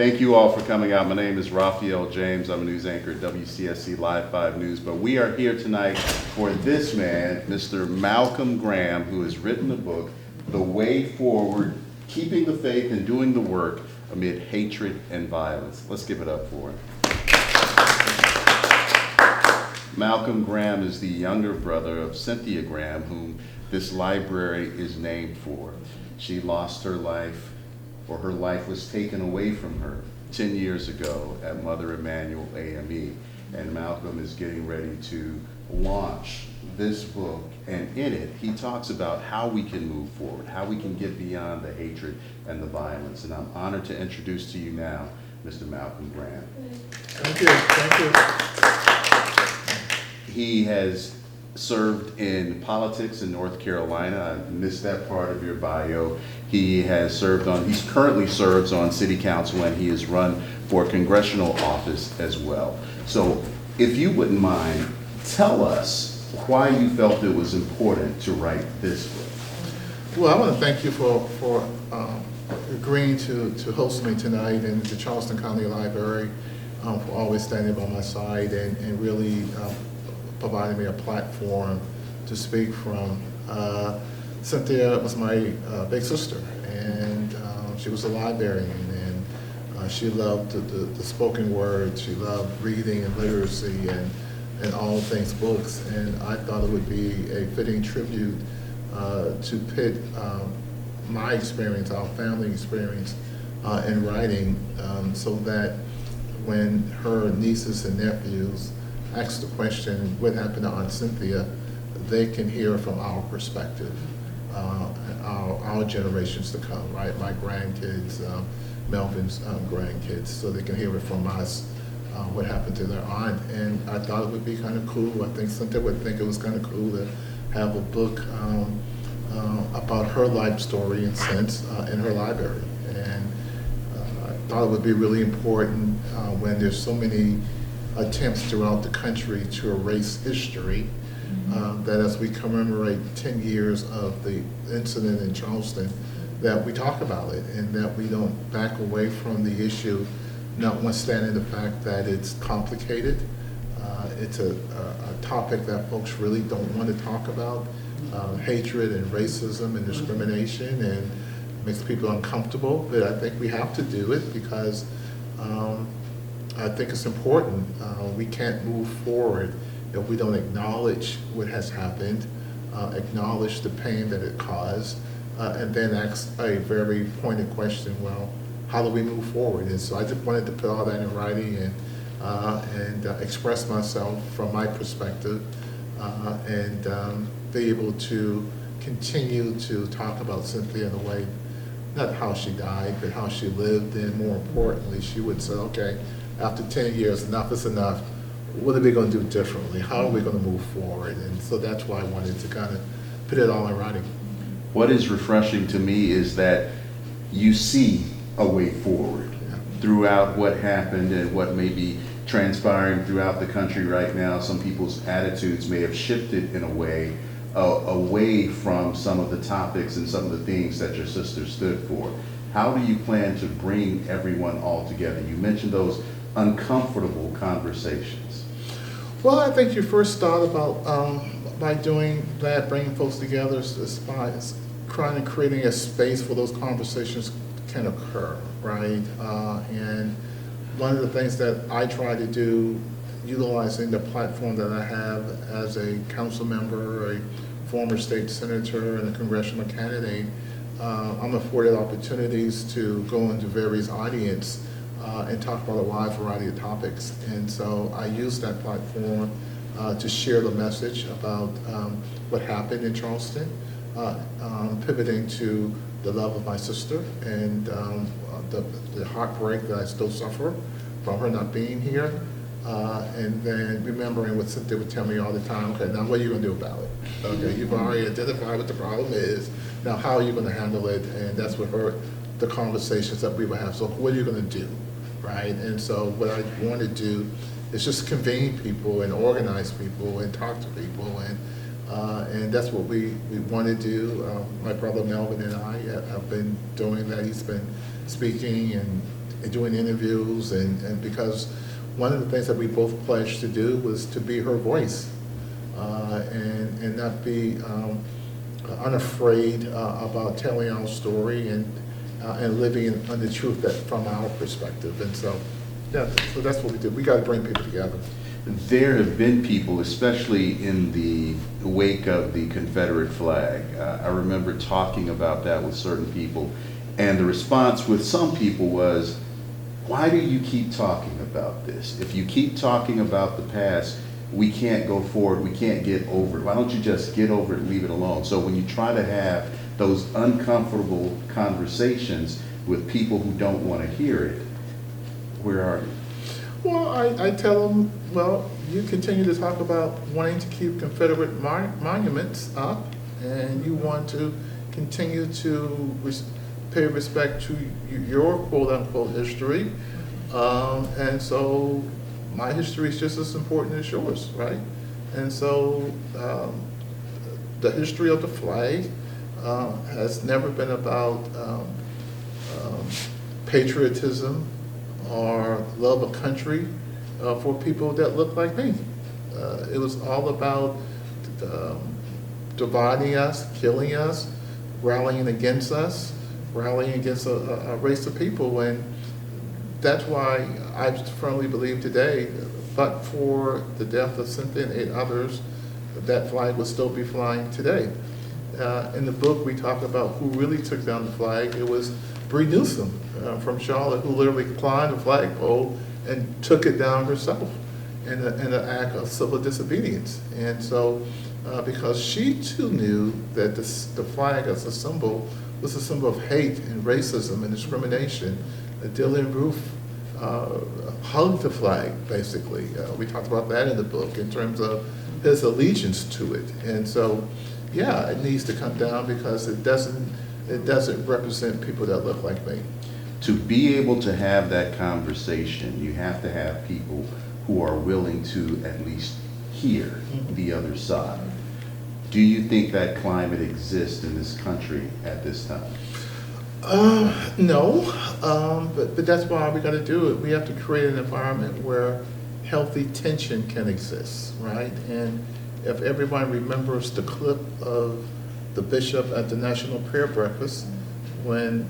Thank you all for coming out. My name is Raphael James. I'm a news anchor at WCSC Live 5 News. But we are here tonight for this man, Mr. Malcolm Graham, who has written a book, The Way Forward, Keeping the Faith and Doing the Work Amid Hatred and Violence. Let's give it up for him. Malcolm Graham is the younger brother of Cynthia Graham, whom this library is named for. She lost her life, or her life was taken away from her 10 years ago at Mother Emanuel AME. And Malcolm is getting ready to launch this book, and in it, he talks about how we can move forward, how we can get beyond the hatred and the violence. And I'm honored to introduce to you now, Mr. Malcolm Graham. Thank you, thank you. He has served in politics in North Carolina. I missed that part of your bio. He currently serves on city council, and he has run for congressional office as well. So if you wouldn't mind, tell us why you felt it was important to write this book. Well, I want to thank you for agreeing to host me tonight, and the Charleston County Library for always standing by my side and really providing me a platform to speak from. Cynthia was my big sister, and she was a librarian, and she loved the spoken word. She loved reading and literacy and all things books, and I thought it would be a fitting tribute to pit my experience, our family experience in writing, so that when her nieces and nephews ask the question, what happened to Aunt Cynthia, they can hear from our perspective, our generations to come, right? My grandkids, Melvin's grandkids, so they can hear it from us, what happened to their aunt. And I thought it would be kind of cool. I think Cynthia would think it was kind of cool to have a book about her life story and sense in her library. And I thought it would be really important when there's so many attempts throughout the country to erase history, that as we commemorate 10 years of the incident in Charleston, that we talk about it and that we don't back away from the issue, notwithstanding the fact that it's complicated. It's a topic that folks really don't want to talk about, hatred and racism and discrimination, and makes people uncomfortable, but I think we have to do it because I think it's important. We can't move forward if we don't acknowledge what has happened, acknowledge the pain that it caused, and then ask a very pointed question, well, how do we move forward? And so I just wanted to put all that in writing and express myself from my perspective, and be able to continue to talk about Cynthia in a way, not how she died, but how she lived, and more importantly, she would say, okay, after 10 years, enough is enough. What are we going to do differently? How are we going to move forward? And so that's why I wanted to kind of put it all in writing. What is refreshing to me is that you see a way forward throughout what happened and what may be transpiring throughout the country right now. Some people's attitudes may have shifted in a way away from some of the topics and some of the things that your sister stood for. How do you plan to bring everyone all together? You mentioned those uncomfortable conversations. Well, I think you first thought about by doing that, bringing folks together, is by creating a space where those conversations can occur, right? And one of the things that I try to do, utilizing the platform that I have as a council member, a former state senator, and a congressional candidate, I'm afforded opportunities to go into various audience and talk about a wide variety of topics. And so I use that platform to share the message about what happened in Charleston, pivoting to the love of my sister and the heartbreak that I still suffer from her not being here. And then remembering what Cynthia would tell me all the time, okay, now what are you going to do about it? Okay, you've already identified what the problem is. Now how are you going to handle it? And that's what the conversations that we would have. So what are you going to do, right? And so what I want to do is just convene people and organize people and talk to people, and that's what we want to do. My brother Melvin and I have been doing that. He's been speaking and and doing interviews, and because one of the things that we both pledged to do was to be her voice, and not be unafraid about telling our story and living on the truth that from our perspective. And so, yeah, so that's what we did. We got to bring people together. There have been people, especially in the wake of the Confederate flag. I remember talking about that with certain people, and the response with some people was, why do you keep talking about this? If you keep talking about the past, we can't go forward, we can't get over it. Why don't you just get over it and leave it alone? So when you try to have those uncomfortable conversations with people who don't want to hear it, where are you? Well, I tell them, well, you continue to talk about wanting to keep Confederate monuments up, and you want to continue to pay respect to your quote-unquote history, and so my history is just as important as yours, right? And so the history of the flag has never been about patriotism or love of country for people that look like me. It was all about dividing us, killing us, rallying against us, rallying against a race of people. And that's why I firmly believe today, but for the death of Cynthia and 8 others, that flag would still be flying today. In the book, we talk about who really took down the flag. It was Bree Newsom from Charlotte, who literally climbed the flagpole and took it down herself in an act of civil disobedience. And so, because she too knew that the flag as a symbol was a symbol of hate and racism and discrimination, Dylan Roof hugged the flag, basically. We talked about that in the book in terms of his allegiance to it. And so, yeah, it needs to come down because it doesn't represent people that look like me. To be able to have that conversation, you have to have people who are willing to at least hear the other side. Do you think that climate exists in this country at this time? No, but that's why we got to do it. We have to create an environment where healthy tension can exist, right? And if everyone remembers the clip of the bishop at the National Prayer Breakfast when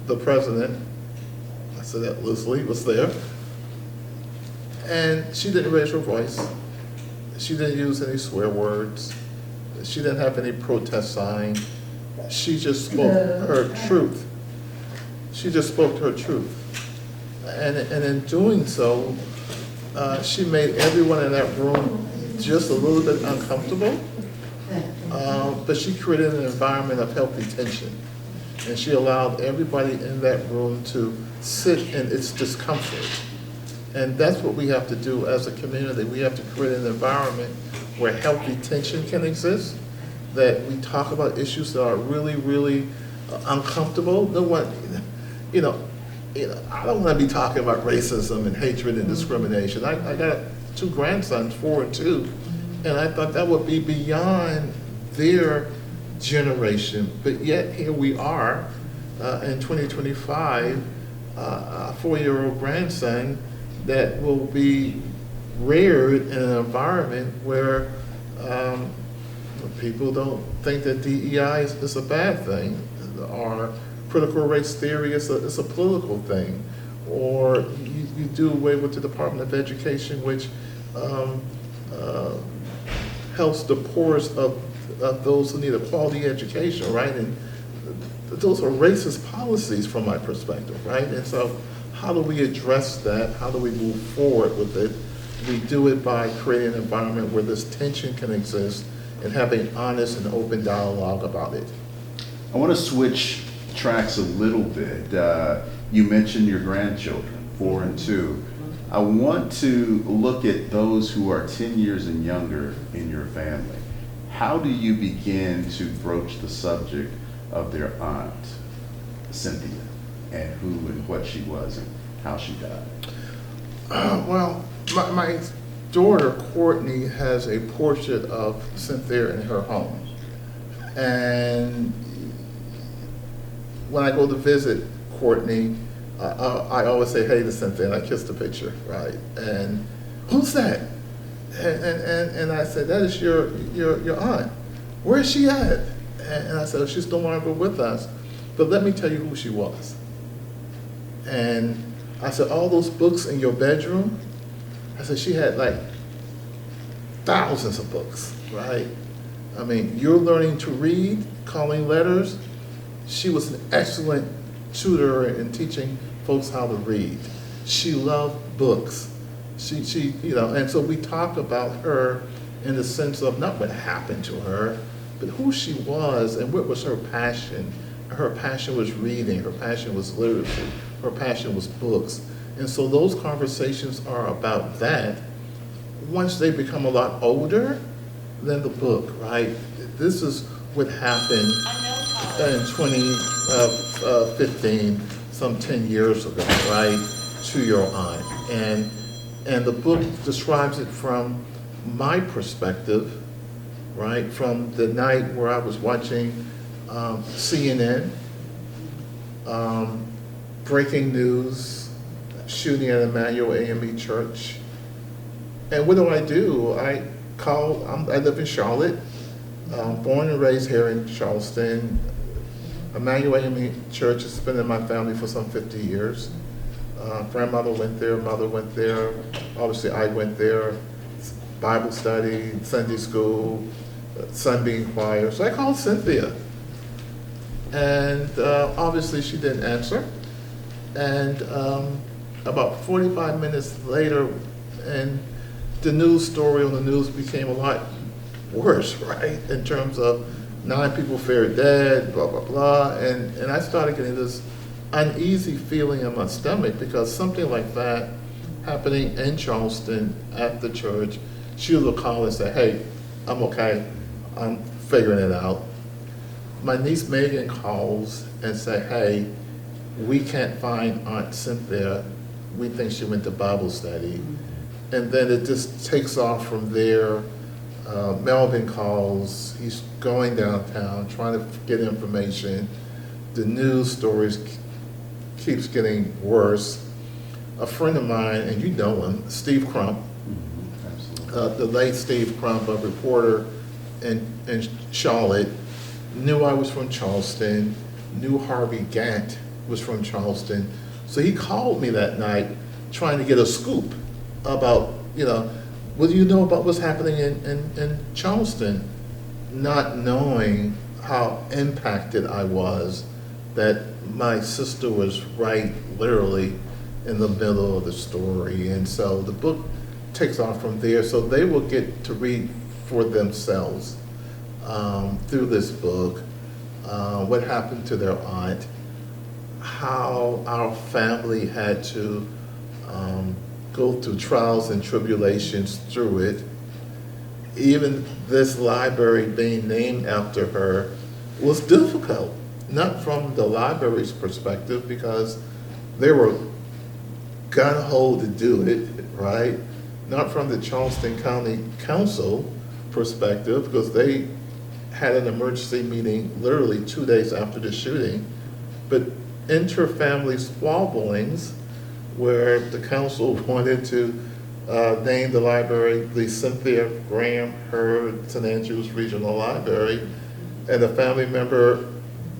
the president, I said that loosely, was there, and she didn't raise her voice. She didn't use any swear words. She didn't have any protest sign. She just spoke her truth. She just spoke her truth. And in doing so, she made everyone in that room just a little bit uncomfortable, but she created an environment of healthy tension. And she allowed everybody in that room to sit in its discomfort. And that's what we have to do as a community. We have to create an environment where healthy tension can exist, that we talk about issues that are really, really uncomfortable. No one, I don't want to be talking about racism and hatred and discrimination. I got 2 grandsons, 4 and 2, and I thought that would be beyond their generation. But yet here we are in 2025, a 4-year-old grandson that will be reared in an environment where people don't think that DEI is a bad thing, or critical race theory is a political thing, or you do away with the Department of Education, which helps the poorest of those who need a quality education, right? And those are racist policies from my perspective, right? And so how do we address that? How do we move forward with it? We do it by creating an environment where this tension can exist and having honest and open dialogue about it. I want to switch tracks a little bit. You mentioned your grandchildren, 4 and 2. I want to look at those who are 10 years and younger in your family. How do you begin to broach the subject of their aunt, Cynthia, and who and what she was and how she died? Well, my daughter, Courtney, has a portrait of Cynthia in her home. And when I go to visit Courtney, I always say, hey to Cynthia, and I kiss the picture, right? And who's that? And I said, that is your aunt. Where is she at? And I said, oh, she's no longer with us, but let me tell you who she was. And I said, all those books in your bedroom? I said, she had like thousands of books, right? I mean, you're learning to read, calling letters. She was an excellent tutor in teaching folks how to read. She loved books. She, and so we talk about her in the sense of not what happened to her, but who she was and what was her passion. Her passion was reading, her passion was literature, her passion was books. And so those conversations are about that. Once they become a lot older, then the book, right? This is what happened in 2015, some 10 years ago, right, to your aunt. And the book describes it from my perspective, right, from the night where I was watching CNN, breaking news, shooting at Emmanuel AME Church. And what do? I live in Charlotte, born and raised here in Charleston. Emmanuel AME Church has been in my family for some 50 years. Grandmother went there, mother went there, obviously I went there, Bible study, Sunday school, Sunbeam choir. So I called Cynthia. And obviously she didn't answer. And about 45 minutes later, and the news story on the news became a lot worse, right? In terms of 9 people feared dead, blah, blah, blah. And I started getting this uneasy feeling in my stomach because something like that happening in Charleston at the church, she would call and say, hey, I'm okay, I'm figuring it out. My niece Megan calls and say, hey, we can't find Aunt Cynthia. We think she went to Bible study. And then it just takes off from there. Melvin calls, he's going downtown, trying to get information. The news stories keeps getting worse. A friend of mine, and you know him, Steve Crump, the late Steve Crump, a reporter in Charlotte, knew I was from Charleston, knew Harvey Gantt was from Charleston. So he called me that night trying to get a scoop about, what do you know about what's happening in Charleston? Not knowing how impacted I was that my sister was right literally in the middle of the story. And so the book takes off from there. So they will get to read for themselves through this book what happened to their aunt, how our family had to go through trials and tribulations through it. Even this library being named after her was difficult, not from the library's perspective because they were gung-ho to do it, right? Not from the Charleston County Council perspective because they had an emergency meeting literally 2 days after the shooting, but inter-family squabblings where the council wanted to name the library the Cynthia Graham Hurd St. Andrews Regional Library, and a family member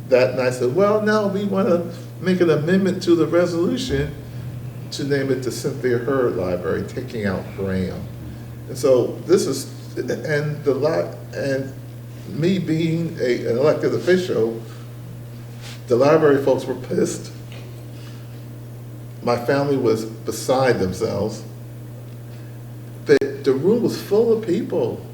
that night said, well, no, we want to make an amendment to the resolution to name it the Cynthia Hurd Library, taking out Graham. And so this is, and me being an elected official, the library folks were pissed. My family was beside themselves. The room was full of people.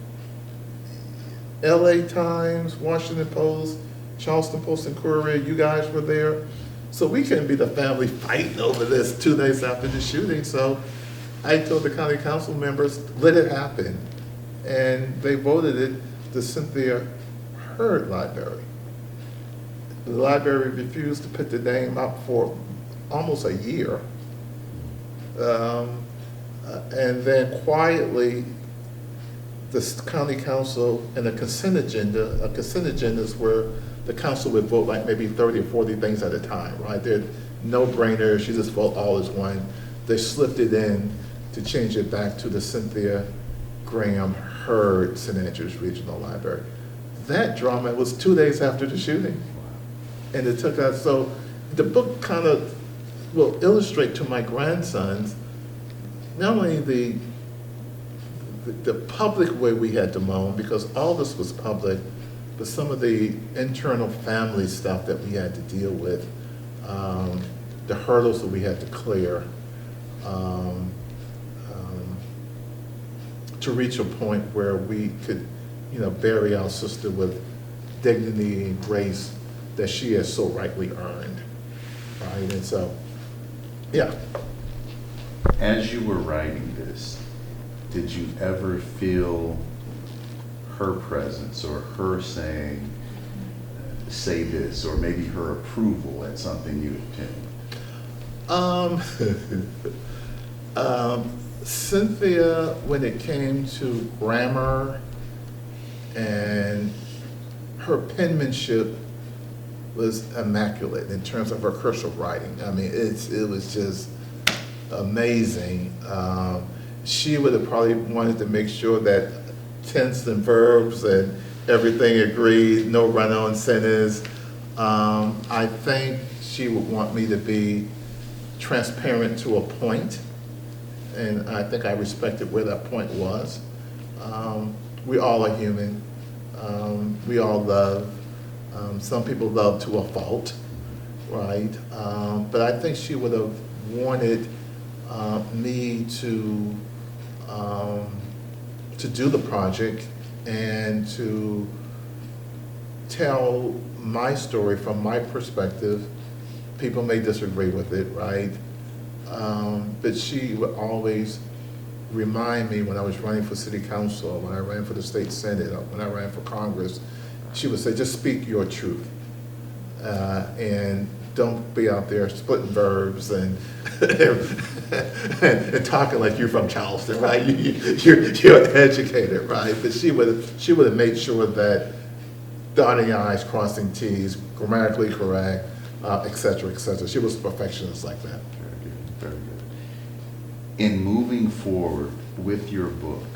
LA Times, Washington Post, Charleston Post and Courier, you guys were there. So we couldn't be the family fighting over this 2 days after the shooting. So I told the county council members, let it happen. And they voted it the Cynthia Hurd Library. The library refused to put the name up for almost a year. And then quietly, the county council and a consent agenda is where the council would vote like maybe 30 or 40 things at a time, right? There'd no-brainer. She just felt all is one. They slipped it in to change it back to the Cynthia Graham Hurd St. Andrews Regional Library. That drama was 2 days after the shooting. And it took us, so the book kind of will illustrate to my grandsons not only the public way we had to moan, because all this was public, but some of the internal family stuff that we had to deal with, the hurdles that we had to clear, to reach a point where we could, bury our sister with dignity and grace that she has so rightly earned, right? And so, yeah. As you were writing this, did you ever feel her presence or her saying, say this, or maybe her approval at something you had penned? Cynthia, when it came to grammar and her penmanship was immaculate in terms of her cursive writing. I mean, it was just amazing. She would have probably wanted to make sure that tense and verbs and everything agreed, no run-on sentences. I think she would want me to be transparent to a point, and I think I respected where that point was. We all are human. We all love. Some people love to a fault, right? But I think she would have wanted me to do the project and to tell my story from my perspective. People may disagree with it, right? But she would always remind me when I was running for city council, when I ran for the state senate, or when I ran for Congress, she would say, just speak your truth. And don't be out there splitting verbs and and talking like you're from Charleston, right? You're educated, right? But she would have made sure that dotting I's, crossing T's, grammatically correct, et cetera, et cetera. She was a perfectionist like that. Very good, very good. In moving forward with your book,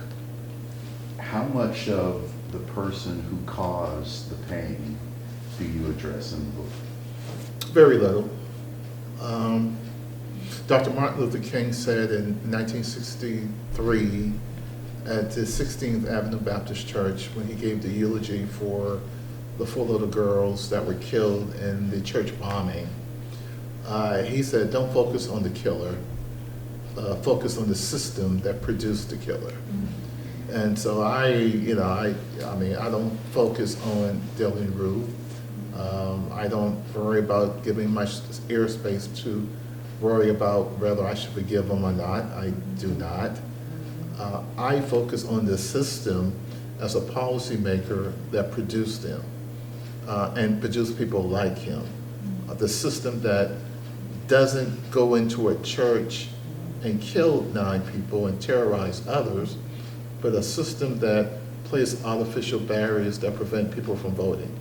how much of the person who caused the pain do you address in the book? Very little. Dr. Martin Luther King said in 1963 at the 16th Avenue Baptist Church, when he gave the eulogy for the 4 little girls that were killed in the church bombing, he said, don't focus on the killer, focus on the system that produced the killer. And so I don't focus on Dylan Rue. I don't worry about giving much airspace to worry about whether I should forgive him or not. I do not. I focus on the system as a policymaker that produced him and produced people like him. The system that doesn't go into a church and kill 9 people and terrorize others, but a system that places artificial barriers that prevent people from voting.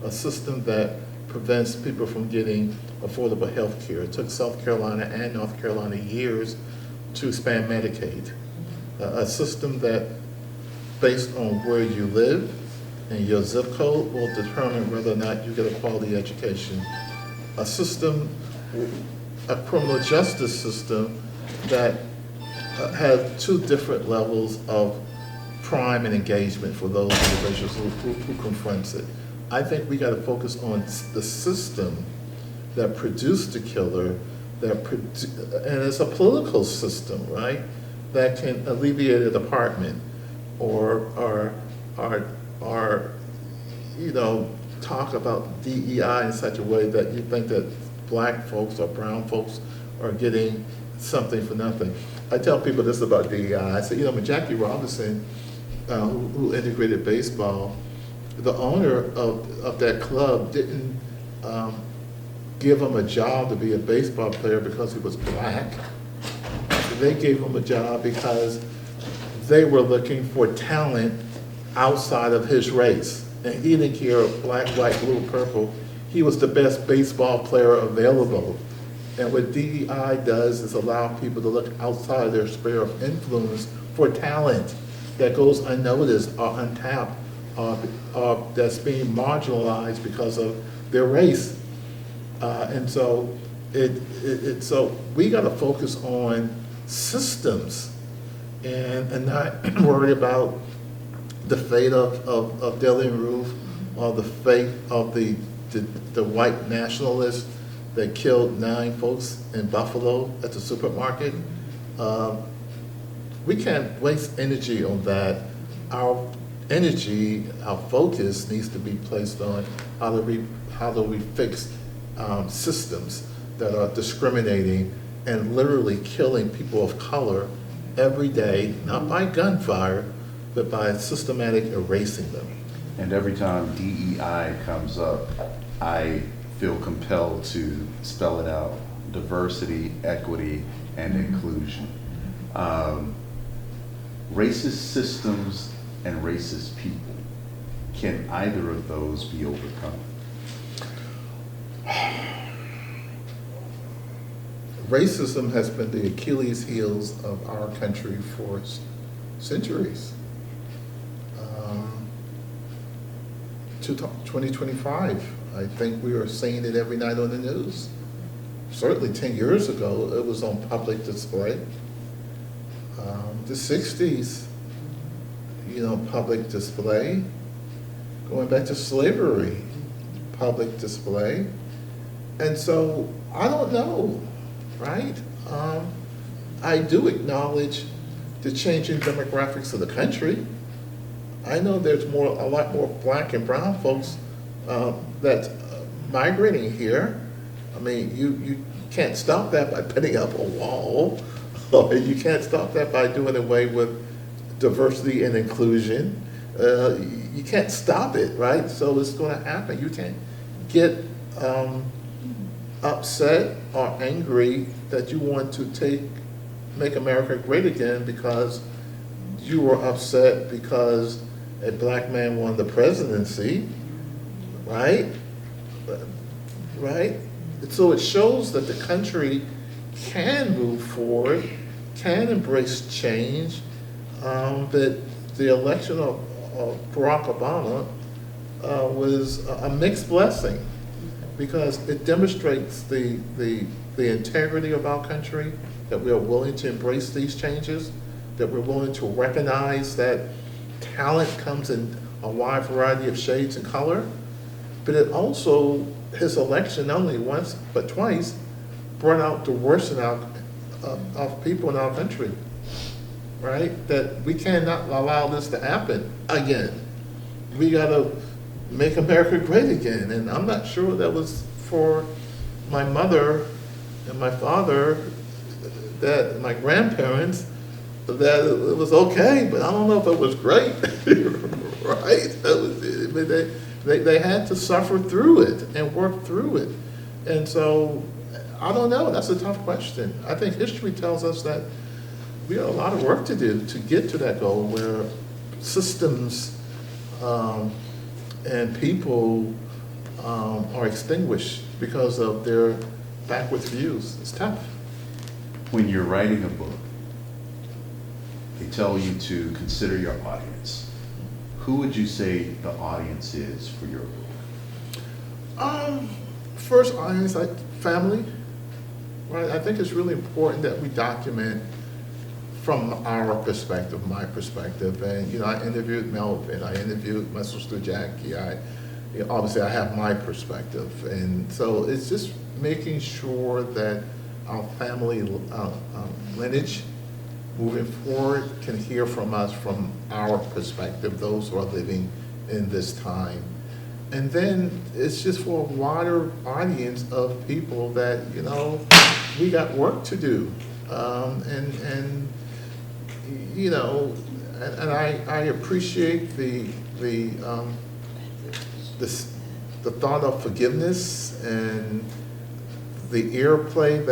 A system that prevents people from getting affordable health care. It took South Carolina and North Carolina years to expand Medicaid. A system that, based on where you live and your zip code, will determine whether or not you get a quality education. A system, a criminal justice system that has 2 different levels of crime and engagement for those individuals who confronts it. I think we got to focus on the system that produced the killer, and it's a political system, right, that can alleviate a department or talk about DEI in such a way that you think that black folks or brown folks are getting something for nothing. I tell people this about DEI. I say, when Jackie Robinson, who integrated baseball, the owner of that club didn't give him a job to be a baseball player because he was black. They gave him a job because they were looking for talent outside of his race. And he didn't care black, white, blue, purple. He was the best baseball player available. And what DEI does is allow people to look outside their sphere of influence for talent that goes unnoticed or untapped, that's being marginalized because of their race. And so so we got to focus on systems and not worry about the fate of Deli Roof or the fate of the white nationalists that killed 9 folks in Buffalo at the supermarket. We can't waste energy on that. Our energy, our focus needs to be placed on how do we fix systems that are discriminating and literally killing people of color every day, not by gunfire, but by systematic erasing them. And every time DEI comes up, I feel compelled to spell it out: diversity, equity, and inclusion. Racist systems and racist people, can either of those be overcome? Racism has been the Achilles heels of our country for centuries. 2025, I think we are seeing it every night on the news. Certainly 10 years ago, it was on public display. The 60s, public display. Going back to slavery, public display. And so, I don't know, right? I do acknowledge the changing demographics of the country. I know there's a lot more black and brown folks that's migrating here. I mean, you can't stop that by putting up a wall. You can't stop that by doing away with diversity and inclusion. You can't stop it, right? So it's going to happen. You can't get upset or angry that you want to make America great again because you were upset because a black man won the presidency, right? Right? So it shows that the country can move forward, can embrace change, that the election of Barack Obama was a mixed blessing because it demonstrates the integrity of our country, that we are willing to embrace these changes, that we're willing to recognize that talent comes in a wide variety of shades and color, but it also, his election, not only once, but twice, brought out the worst of people in our country, right? That we cannot allow this to happen again. We gotta make America great again. And I'm not sure that was for my mother and my father, that my grandparents, that it was okay, but I don't know if it was great, right? They had to suffer through it and work through it. And so, I don't know, that's a tough question. I think history tells us that we have a lot of work to do to get to that goal where systems and people are extinguished because of their backwards views. It's tough. When you're writing a book, they tell you to consider your audience. Who would you say the audience is for your book? First audience, like family, right? I think it's really important that we document from our perspective, my perspective. And, I interviewed Melvin, I interviewed my sister Jackie. Obviously I have my perspective. And so it's just making sure that our family lineage moving forward can hear from us from our perspective, those who are living in this time. And then it's just for a wider audience of people that, we got work to do. And I appreciate the thought of forgiveness and the airplay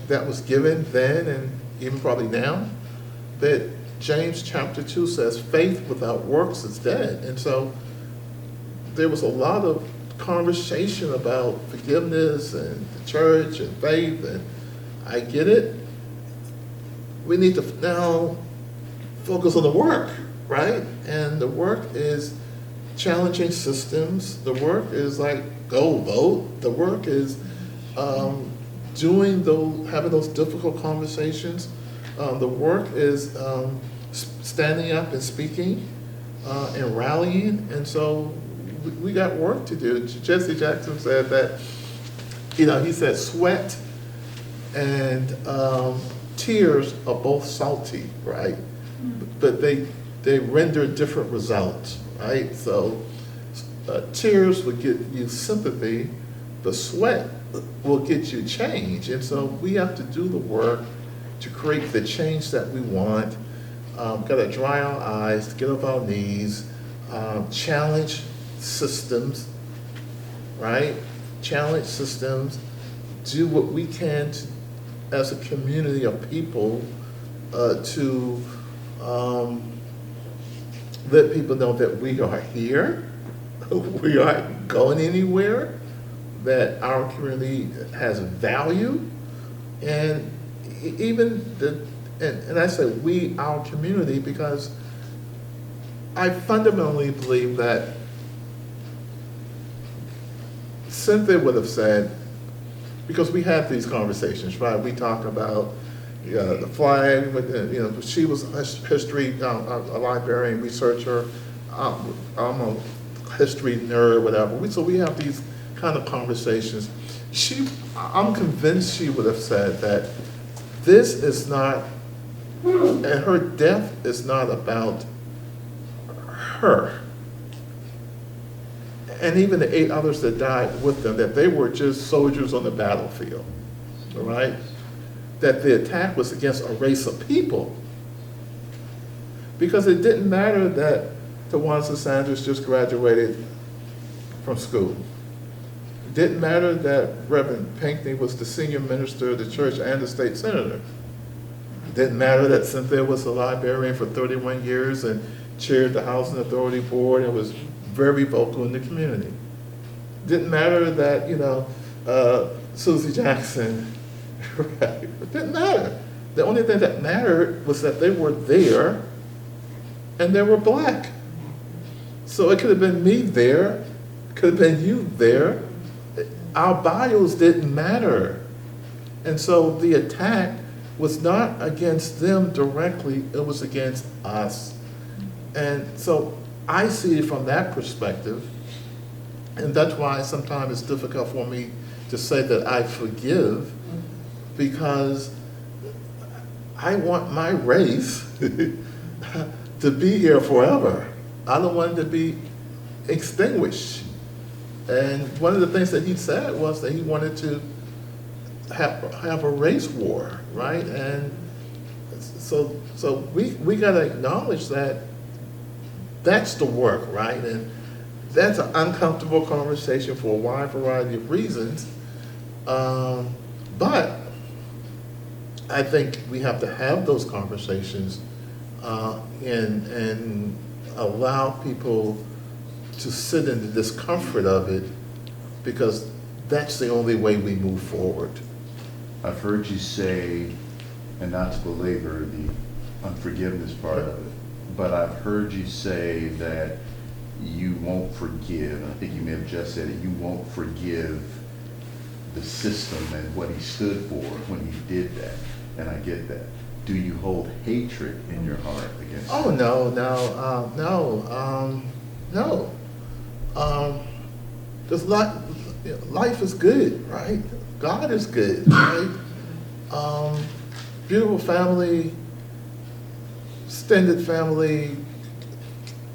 that was given then and even probably now. That James chapter 2 says faith without works is dead. And so there was a lot of conversation about forgiveness and the church and faith, and I get it. We need to now focus on the work, right? And the work is challenging systems. The work is like go vote. The work is having those difficult conversations. The work is standing up and speaking and rallying. And so we got work to do. Jesse Jackson said that, he said sweat and tears are both salty, right? But they render different results, right? So tears will get you sympathy, but sweat will get you change. And so we have to do the work to create the change that we want. Got to dry our eyes, get off our knees, challenge systems, right? Challenge systems, do what we can as a community of people to let people know that we are here, we aren't going anywhere, that our community has value, and even and I say we, our community, because I fundamentally believe that Cynthia would have said, because we have these conversations, right? We talk about the flag, she was a history, a librarian, researcher, I'm a history nerd, whatever. So we have these kind of conversations. I'm convinced she would have said that this is not, and her death is not about her. And even the 8 others that died with them, that they were just soldiers on the battlefield, all right? That the attack was against a race of people. Because it didn't matter that Tawansa Sanders just graduated from school. It didn't matter that Reverend Pinckney was the senior minister of the church and the state senator. It didn't matter that Cynthia was a librarian for 31 years and chaired the Housing Authority Board and was very vocal in the community. It didn't matter that, Susie Jackson, right? It didn't matter. The only thing that mattered was that they were there and they were Black. So it could have been me there, could have been you there. Our bios didn't matter. And so the attack was not against them directly, it was against us. And so I see it from that perspective, and that's why sometimes it's difficult for me to say that I forgive, because I want my race to be here forever. I don't want it to be extinguished. And one of the things that he said was that he wanted to have a race war, right? And so we got to acknowledge that that's the work, right? And that's an uncomfortable conversation for a wide variety of reasons. But I think we have to have those conversations and allow people to sit in the discomfort of it, because that's the only way we move forward. I've heard you say, and not to belabor the unforgiveness part of it, but I've heard you say that you won't forgive. I think you may have just said it. You won't forgive the system and what he stood for when he did that, and I get that. Do you hold hatred in your heart against Oh, him? no. Because life is good, right? God is good, right? Beautiful family, extended family,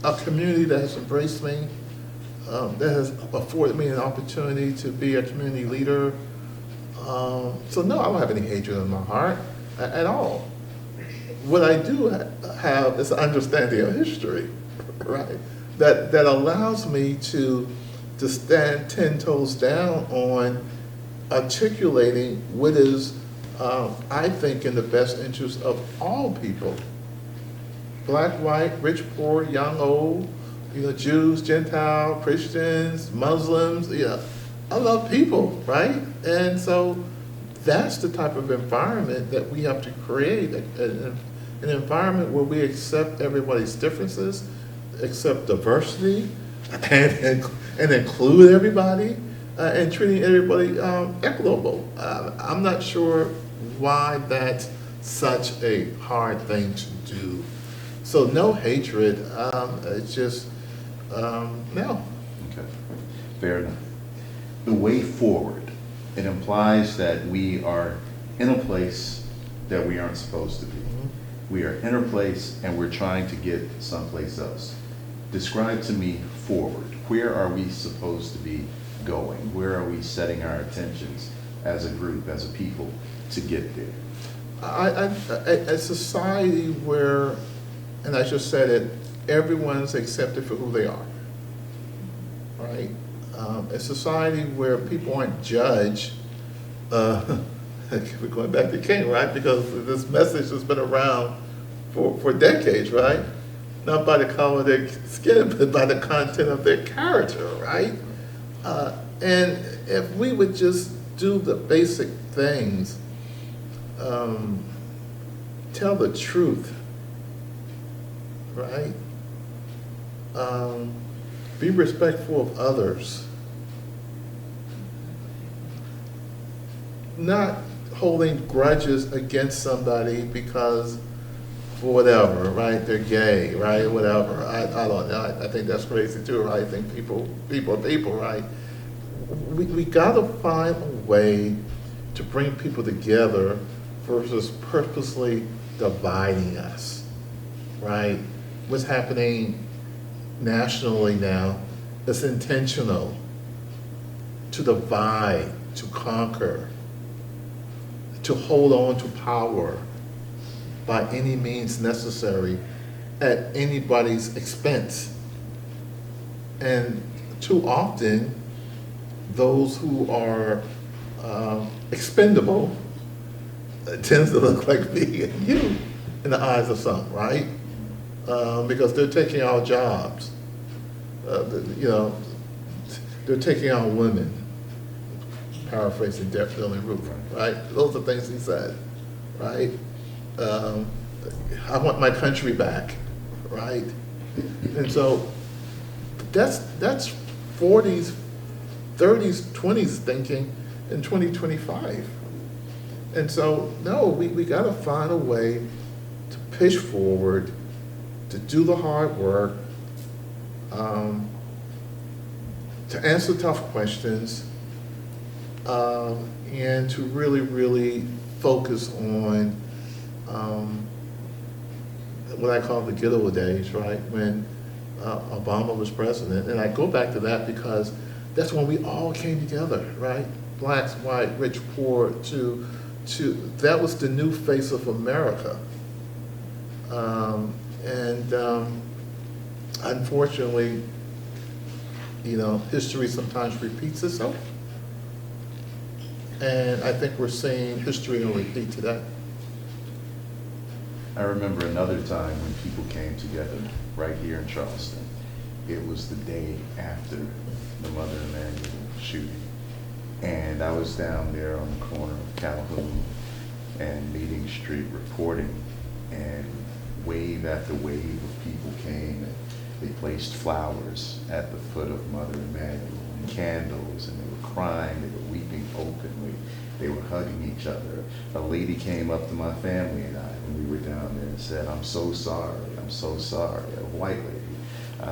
a community that has embraced me, that has afforded me an opportunity to be a community leader. So no, I don't have any hatred in my heart at all. What I do have is an understanding of history, right? That allows me to stand 10 toes down on articulating what is, I think, in the best interest of all people. Black, white, rich, poor, young, old, Jews, Gentile, Christians, Muslims, I love people, right? And so that's the type of environment that we have to create, an environment where we accept everybody's differences, accept diversity, and include everybody, and treating everybody equitable. I'm not sure why that's such a hard thing to do. So no hatred, it's just, no. Okay, fair enough. The way forward, it implies that we are in a place that we aren't supposed to be. We are in a place and we're trying to get someplace else. Describe to me forward. Where are we supposed to be going? Where are we setting our attentions as a group, as a people, to get there? A society where, and I just said it, everyone's accepted for who they are, right? A society where people aren't judged. We're going back to King, right? Because this message has been around for decades, right? Not by the color of their skin, but by the content of their character, right? And if we would just do the basic things, tell the truth, right? Be respectful of others. Not holding grudges against somebody because for whatever, right? They're gay, right? Whatever. I don't know. I think that's crazy too, right? I think people are people, right? We gotta find a way to bring people together versus purposely dividing us, right? What's happening nationally now is intentional, to divide, to conquer, to hold on to power by any means necessary at anybody's expense. And too often, those who are expendable tends to look like me and you in the eyes of some, right? Because they're taking our jobs. They're taking our women. Paraphrasing Deaf, Dumb, and Roof, right? Those are things he said, right? I want my country back, right? And so that's 40s, 30s, 20s thinking in 2025. And so, no, we got to find a way to push forward, to do the hard work, to answer tough questions, and to really, really focus on what I call the good old days, right? When Obama was president. And I go back to that because that's when we all came together, right? Blacks, white, rich, poor, that was the new face of America. Unfortunately, history sometimes repeats itself. And I think we're seeing history on repeat today. I remember another time when people came together right here in Charleston. It was the day after the Mother Emanuel shooting. And I was down there on the corner of Calhoun and Meeting Street reporting, and wave after wave of people came and they placed flowers at the foot of Mother Emanuel and candles, and they were crying, they were weeping openly, they were hugging each other. A lady came up to my family and I when we were down there and said, I'm so sorry, I'm so sorry. A white lady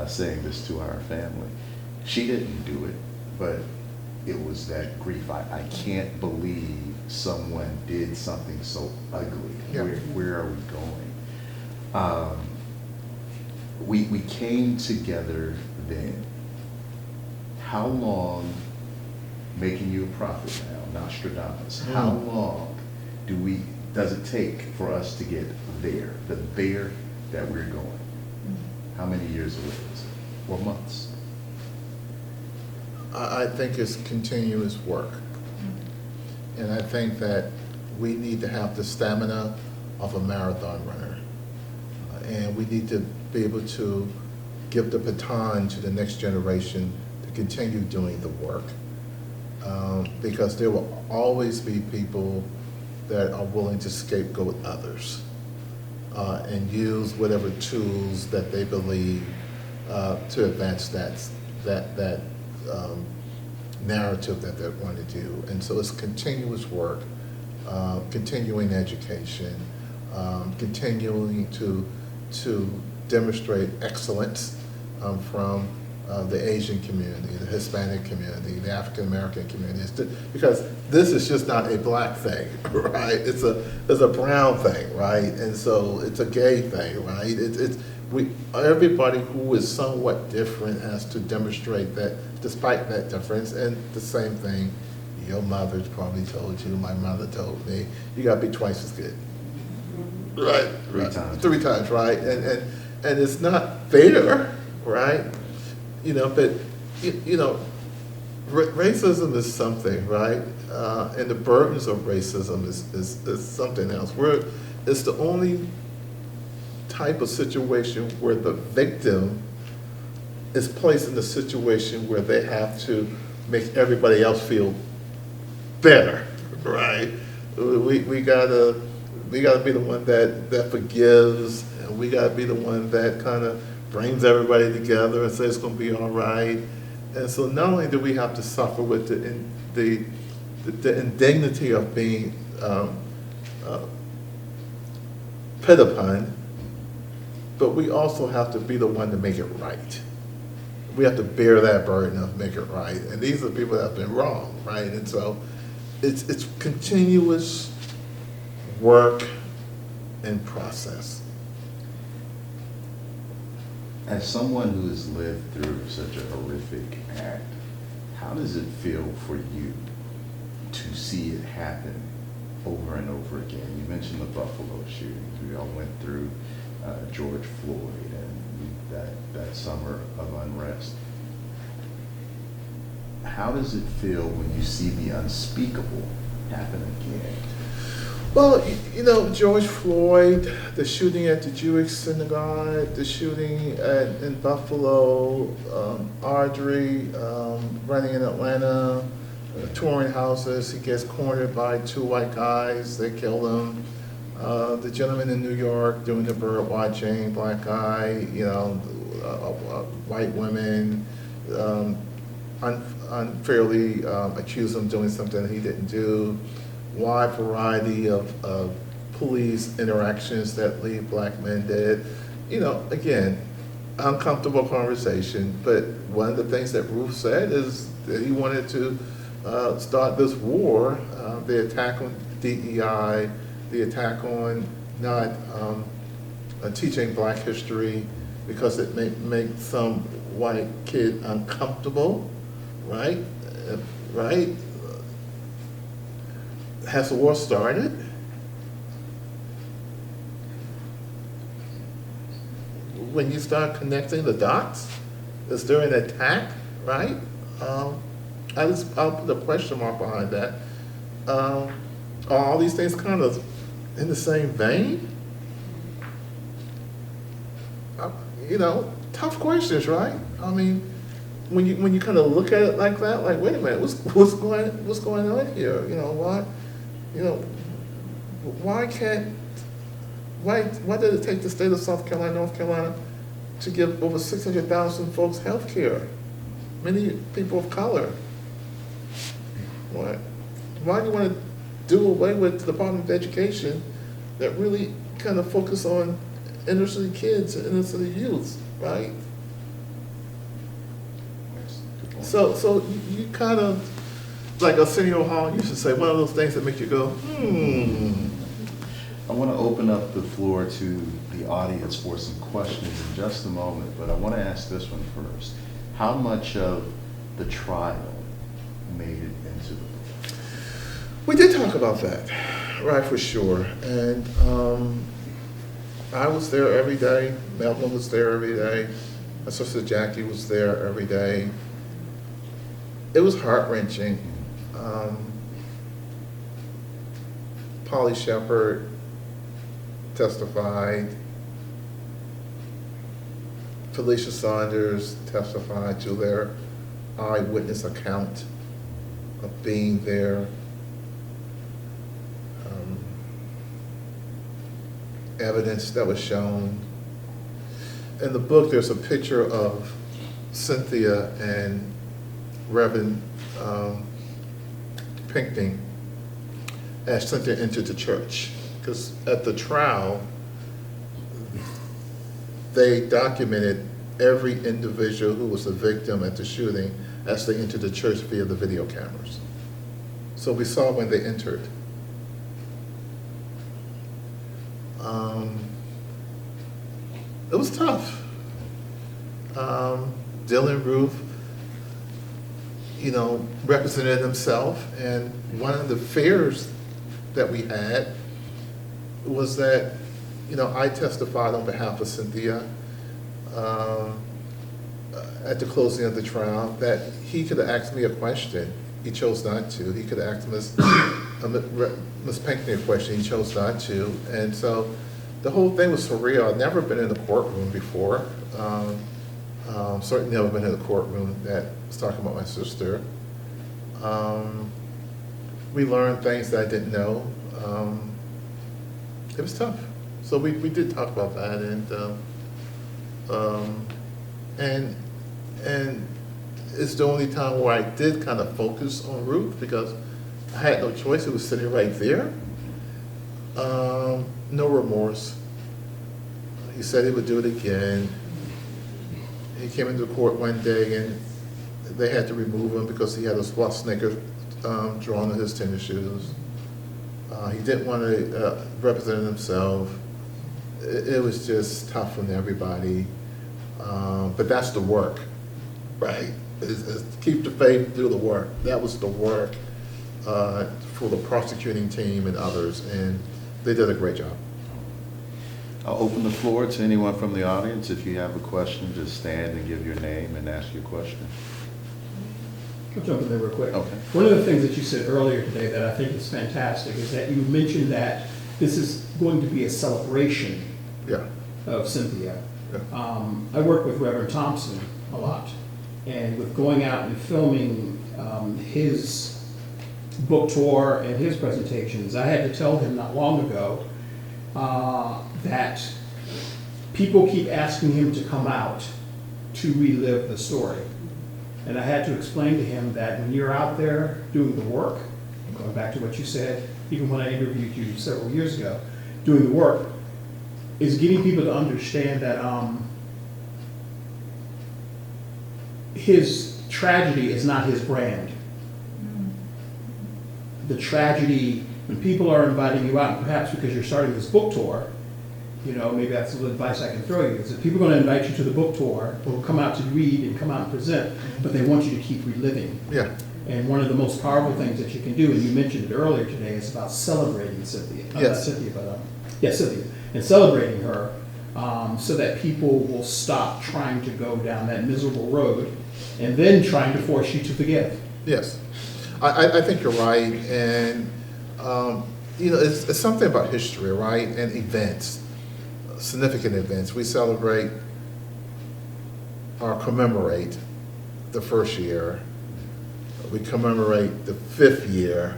saying this to our family. She didn't do it, but it was that grief. I can't believe someone did something so ugly. Yep. Where are we going? We came together then. How long, making you a prophet now, Nostradamus, how long does it take for us to get there, the there that we're going? How many years away is it? Or months? I think it's continuous work. And I think that we need to have the stamina of a marathon runner. And we need to be able to give the baton to the next generation to continue doing the work. Because there will always be people that are willing to scapegoat others and use whatever tools that they believe to advance that narrative that they want to do. And so it's continuous work, continuing education, continuing to demonstrate excellence from the Asian community, the Hispanic community, the African American communities, because this is just not a black thing, right? It's a brown thing, right? And so it's a gay thing, right? Everybody who is somewhat different has to demonstrate that despite that difference. And the same thing, your mother probably told you, my mother told me, you gotta be twice as good. Right? Three times, right? And it's not fair, right? But racism is something, right? And the burdens of racism is something else. It's the only type of situation where the victim is placed in a situation where they have to make everybody else feel better, right? We gotta be the one that forgives, and we gotta be the one that kind of brings everybody together and says it's gonna be all right. And so not only do we have to suffer with the indignity of being pit upon, but we also have to be the one to make it right. We have to bear that burden of make it right. And these are people that have been wrong, right? And so it's continuous work and process. As someone who has lived through such a horrific act, how does it feel for you to see it happen over and over again? You mentioned the Buffalo shootings. We all went through George Floyd and that summer of unrest. How does it feel when you see the unspeakable happen again? Well, George Floyd, the shooting at the Jewish synagogue, the shooting in Buffalo, Audrey running in Atlanta, touring houses, he gets cornered by two white guys, they kill him. The gentleman in New York doing the bird watching, black guy, white women, unfairly accuse him of doing something he didn't do. Wide variety of police interactions that leave black men dead. Again, uncomfortable conversation, but one of the things that Ruth said is that he wanted to start this war, the attack on DEI, the attack on not teaching black history because it may make some white kid uncomfortable, right? Right? Has the war started? When you start connecting the dots, is there an attack, right? I'll put a question mark behind that. Are all these things kind of in the same vein? Tough questions, right? I mean, when you kind of look at it like that, like, wait a minute, what's going on here? Why did it take the state of South Carolina, North Carolina, to give over 600,000 folks health care? Many people of color. Why do you want to do away with the Department of Education that really kind of focus on inner city kids and inner city youth, right? So you kind of, like Arsenio Hall used to say, one of those things that make you go, I want to open up the floor to the audience for some questions in just a moment, but I want to ask this one first. How much of the trial made it into the book? We did talk about that, right, for sure. And I was there every day. Melvin was there every day. My sister Jackie was there every day. It was heart-wrenching. Polly Shepard testified. Felicia Saunders testified to their eyewitness account of being there. Evidence that was shown. In the book, there's a picture of Cynthia and Reverend Pinckney as Cynthia entered the church. Because at the trial, they documented every individual who was a victim at the shooting as they entered the church via the video cameras. So we saw when they entered. It was tough. Dylan Roof, represented himself, and one of the fears that we had was that, I testified on behalf of Cynthia at the closing of the trial, that he could have asked me a question. He chose not to. He could have asked Ms. Pinckney a question. He chose not to. And so the whole thing was surreal. I'd never been in a courtroom before. Certainly never been in a courtroom that was talking about my sister. We learned things that I didn't know. It was tough. So we did talk about that, and it's the only time where I did kind of focus on Ruth because I had no choice. It was sitting right there. No remorse. He said he would do it again. He came into court one day and they had to remove him because he had a swastika drawn on his tennis shoes. He didn't want to represent himself. It was just tough on everybody. But that's the work, right? Is keep the faith, do the work. That was the work for the prosecuting team and others, and they did a great job. I'll open the floor to anyone from the audience. If you have a question, just stand and give your name and ask your question. I'll jump in there real quick. Okay. One of the things that you said earlier today that I think is fantastic is that you mentioned that this is going to be a celebration of Cynthia. Yeah. I work with Reverend Thompson a lot, and with going out and filming his book tour and his presentations, I had to tell him not long ago that people keep asking him to come out to relive the story. And I had to explain to him that when you're out there doing the work, going back to what you said, even when I interviewed you several years ago, doing the work, is getting people to understand that his tragedy is not his brand. The tragedy, when people are inviting you out, and perhaps because you're starting this book tour, maybe that's a little advice I can throw you, is that people are going to invite you to the book tour, or come out to read and come out and present, but they want you to keep reliving. Yeah. And one of the most powerful things that you can do, and you mentioned it earlier today, is about celebrating Cynthia. Yes. Not Cynthia, but Cynthia. And celebrating her so that people will stop trying to go down that miserable road and then trying to force you to forgive. Yes. I think you're right. And, it's something about history, right? And events, significant events. We celebrate or commemorate the first year. We commemorate the 5th year.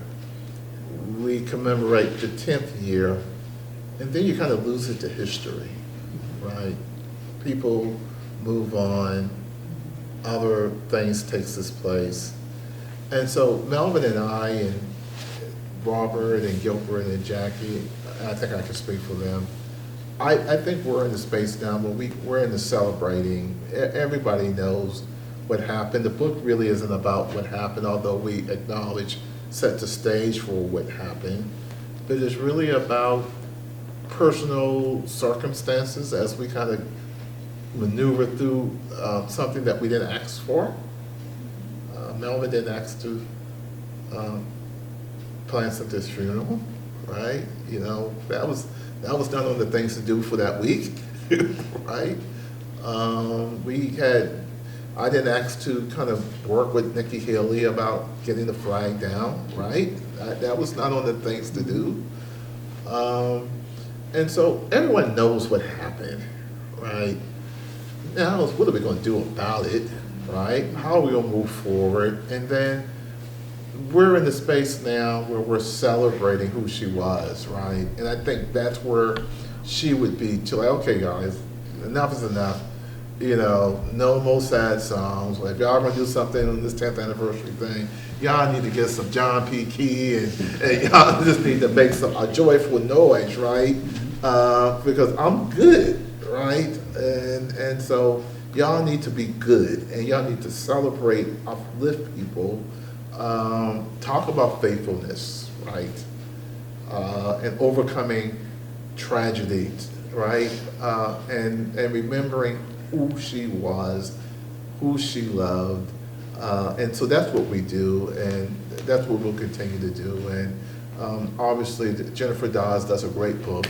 We commemorate the 10th year. And then you kind of lose it to history, right? People move on. Other things takes its place. And so Melvin and I and Robert and Gilbert and Jackie, I think I can speak for them. I think we're in the space now where we're in the celebrating. Everybody knows what happened. The book really isn't about what happened, although we acknowledge, set the stage for what happened. But it's really about personal circumstances as we kind of maneuver through something that we didn't ask for. Melvin didn't ask to plan Cynthia's funeral, right? That was none of the things to do for that week, right? I didn't ask to kind of work with Nikki Haley about getting the flag down, right? That was not on the things to do. And so everyone knows what happened, right? now what are we going to do about it, right? How are we going to move forward? And then we're in the space now where we're celebrating who she was, right? And I think that's where she would be too, like, okay, guys, enough is enough. You know, no more sad songs. Like, if y'all gonna do something on this 10th anniversary thing, y'all need to get some John P. Key and y'all just need to make some a joyful noise, right? Because I'm good, right? And so y'all need to be good, and y'all need to celebrate, uplift people, talk about faithfulness, right? And overcoming tragedies, right? And remembering who she was, who she loved. And so that's what we do, and that's what we'll continue to do. And obviously, Jennifer Dawes does a great book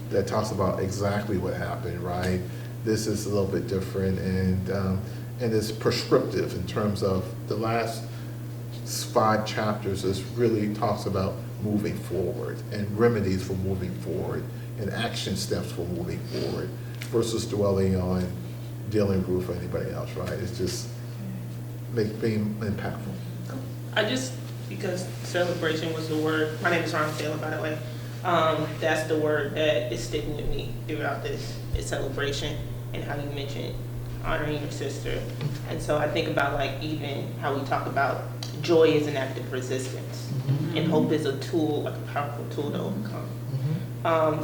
that talks about exactly what happened, right? This is a little bit different, and it's prescriptive in terms of the last 5 chapters. This really talks about moving forward and remedies for moving forward and action steps for moving forward versus dwelling on dealing with for anybody else, right? It's just being impactful. Because celebration was the word, my name is Raphael, by the way, that's the word that is sticking with me throughout this, is celebration, and how you mentioned honoring your sister. And so I think about, like, even how we talk about joy is an act of resistance, and hope is a tool, like a powerful tool to overcome.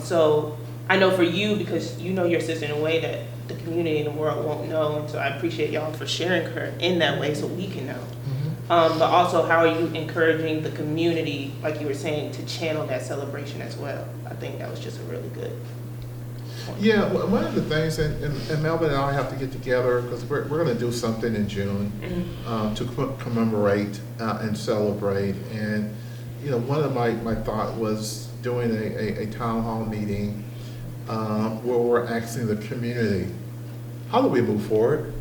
So I know for you, because you know your sister in a way that the community and the world won't know, and so I appreciate y'all for sharing her in that way so we can know. But also, how are you encouraging the community, like you were saying, to channel that celebration as well? I think that was just a really good point. Yeah, one of the things, and Melvin and I have to get together, because we're going to do something in June to commemorate and celebrate. And, you know, one of my thought was doing a town hall meeting where we're asking the community, how do we move forward?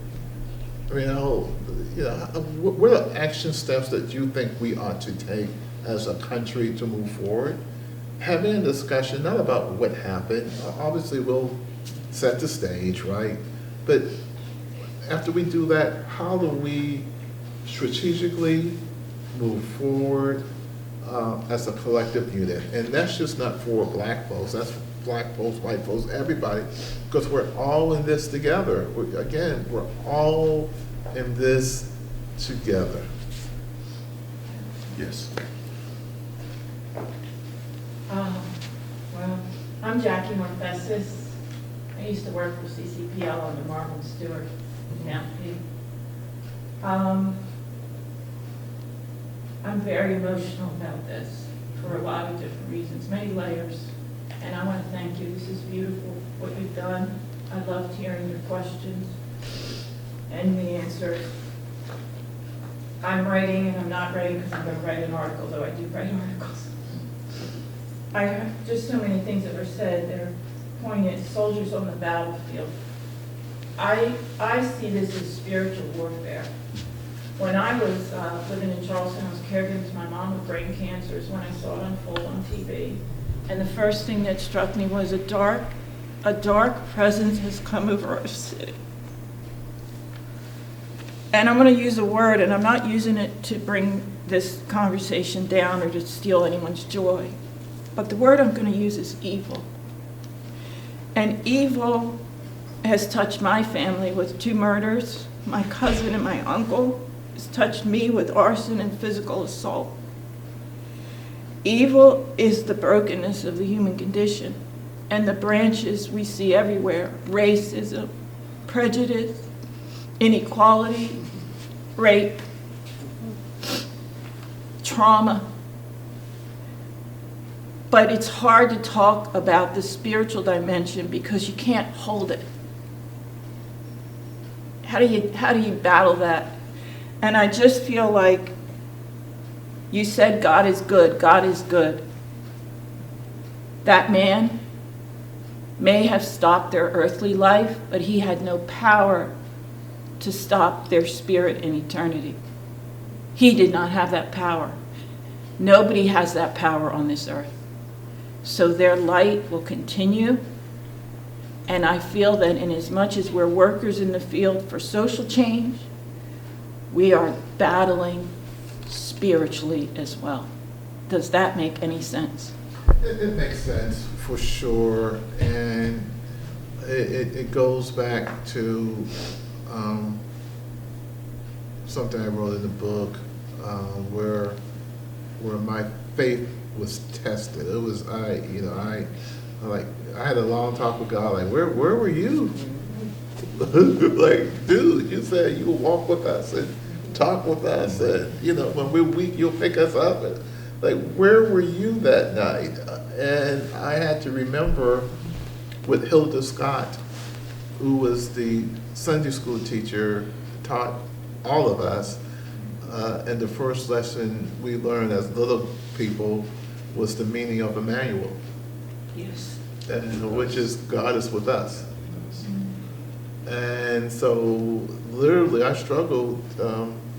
What are action steps that you think we ought to take as a country to move forward? Having a discussion, not about what happened. Obviously, we'll set the stage, right? But after we do that, how do we strategically move forward as a collective unit? And that's just not for black folks. That's black folks, white folks, everybody, because we're all in this together. We're all in this together. Yes. Well, I'm Jackie Morfesis. I used to work for CCPL under Marvin Stewart in I'm very emotional about this for a lot of different reasons, many layers. And I want to thank you. This is beautiful, what you've done. I loved hearing your questions and the answers. I'm writing, and I'm not writing because I'm going to write an article, though I do write articles. I have just so many things that were said that are poignant. Soldiers on the battlefield. I see this as spiritual warfare. When I was living in Charleston, I was caregiving to my mom with brain cancer when I saw it unfold on TV. And the first thing that struck me was a dark presence has come over our city. And I'm going to use a word, and I'm not using it to bring this conversation down or to steal anyone's joy. But the word I'm going to use is evil. And evil has touched my family with 2 murders. My cousin and my uncle has touched me with arson and physical assault. Evil is the brokenness of the human condition, and the branches we see everywhere: racism, prejudice, inequality, rape, trauma. But it's hard to talk about the spiritual dimension because you can't hold it. How do you battle that? And I just feel like you said God is good. God is good. That man may have stopped their earthly life, but he had no power to stop their spirit in eternity. He did not have that power. Nobody has that power on this earth. So their light will continue And I feel that in as much as we're workers in the field for social change, we are battling spiritually as well. Does that make any sense? It makes sense, for sure, and it goes back to something I wrote in the book, where my faith was tested. It was I had a long talk with God, like, where were you? Like, dude, you said you would walk with us and talk with us, and when we're weak, you'll pick us up. And, like, where were you that night? And I had to remember with Hilda Scott, who was the Sunday school teacher, taught all of us, and the first lesson we learned as little people was the meaning of Emmanuel. Yes. And which is God is with us. And so literally I struggled.